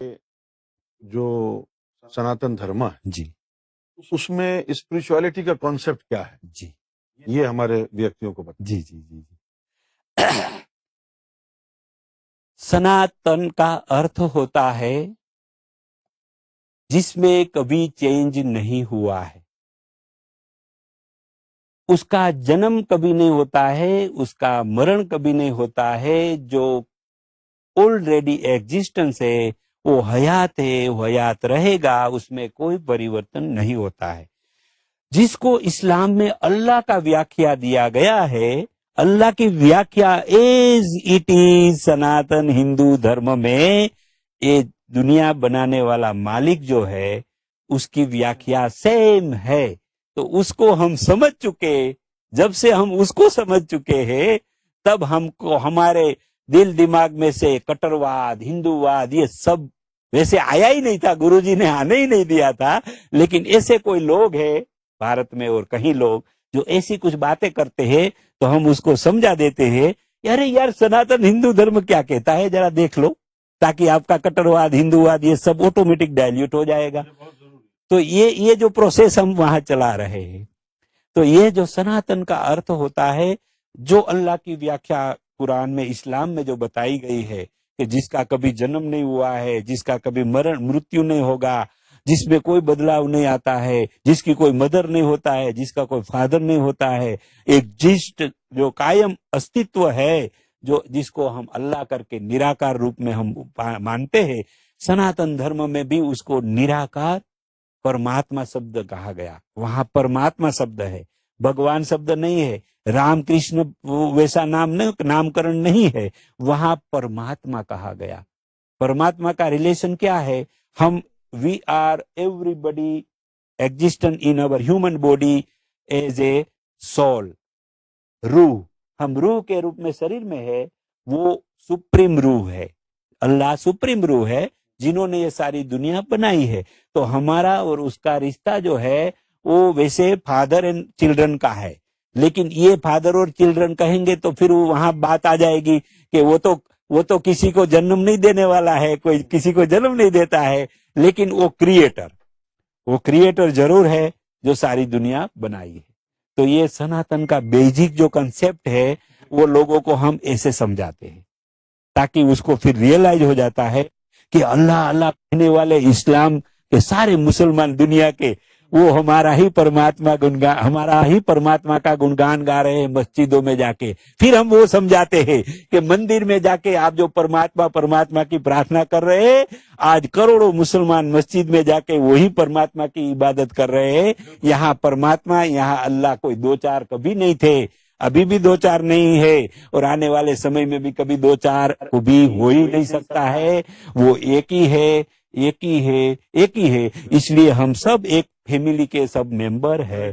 जो सनातन धर्म है जी उसमें स्पिरिचुअलिटी का कॉन्सेप्ट क्या है, जी ये हमारे व्यक्तियों को बताइए। जी जी जी जी सनातन का अर्थ होता है जिसमें कभी चेंज नहीं हुआ है, उसका जन्म कभी नहीं होता है, उसका मरण कभी नहीं होता है, जो ऑलरेडी एग्जिस्टेंस है वो हयात है, वो हयात रहेगा, उसमें कोई परिवर्तन नहीं होता है। जिसको इस्लाम में अल्लाह का व्याख्या दिया गया है, अल्लाह की व्याख्या एज इट इज सनातन हिंदू धर्म में ये दुनिया बनाने वाला मालिक जो है उसकी व्याख्या सेम है। तो उसको हम समझ चुके, जब से हम उसको समझ चुके हैं तब हमको हमारे दिल दिमाग में से कट्टरवाद, हिंदूवाद ये सब वैसे आया ही नहीं था, गुरुजी ने आने ही नहीं दिया था, लेकिन ऐसे कोई लोग हैं भारत में और कहीं लोग जो ऐसी कुछ बातें करते हैं तो हम उसको समझा देते हैं, अरे यार सनातन हिंदू धर्म क्या कहता है जरा देख लो, ताकि आपका कट्टरवाद, हिंदूवाद ये सब ऑटोमेटिक डाइल्यूट हो जाएगा। तो ये जो प्रोसेस हम वहां चला रहे हैं, तो ये जो सनातन का अर्थ होता है, जो अल्लाह की व्याख्या कुरान में, इस्लाम में जो बताई गई है कि जिसका कभी जन्म नहीं हुआ है, जिसका कभी मृत्यु नहीं होगा, जिसमें कोई बदलाव नहीं आता है, जिसकी कोई मदर नहीं होता है, जिसका कोई फादर नहीं होता है, एक जिस्ट जो कायम अस्तित्व है, जो जिसको हम अल्लाह करके निराकार रूप में हम मानते हैं, सनातन धर्म में भी उसको निराकार परमात्मा शब्द कहा गया। वहां परमात्मा शब्द है, भगवान शब्द नहीं है, राम कृष्ण वैसा नामकरण नहीं है, वहां परमात्मा कहा गया। परमात्मा का रिलेशन क्या है, हम we are everybody existent in our human body as a soul, रूह, हम रूह के रूप में शरीर में है, वो सुप्रीम रूह है, अल्लाह सुप्रीम रूह है जिन्होंने ये सारी दुनिया बनाई है। तो हमारा और उसका रिश्ता जो है वो वैसे फादर एंड चिल्ड्रन का है, लेकिन ये फादर और चिल्ड्रन कहेंगे तो फिर वहां बात आ जाएगी कि वो तो किसी को जन्म नहीं देने वाला है, कोई किसी को जन्म नहीं देता है, लेकिन वो क्रिएटर जरूर है जो सारी दुनिया बनाई है। तो ये सनातन का बेसिक जो कंसेप्ट है वो लोगों को हम ऐसे समझाते हैं, ताकि उसको फिर रियलाइज हो जाता है कि अल्लाह अल्लाह कहने वाले इस्लाम के सारे मुसलमान दुनिया के वो हमारा ही परमात्मा का गुणगान गा रहे हैं मस्जिदों में जाके। फिर हम वो समझाते हैं कि मंदिर में जाके आप जो परमात्मा की प्रार्थना कर रहे हैं, आज करोड़ों मुसलमान मस्जिद में जाके वही परमात्मा की इबादत कर रहे हैं। यहाँ परमात्मा, यहाँ अल्लाह कोई दो चार कभी नहीं थे, अभी भी दो चार नहीं है, और आने वाले समय में भी कभी दो चार को भी हो ही नहीं सकता है। वो एक ही है। इसलिए हम सब एक फैमिली के सब मेंबर है।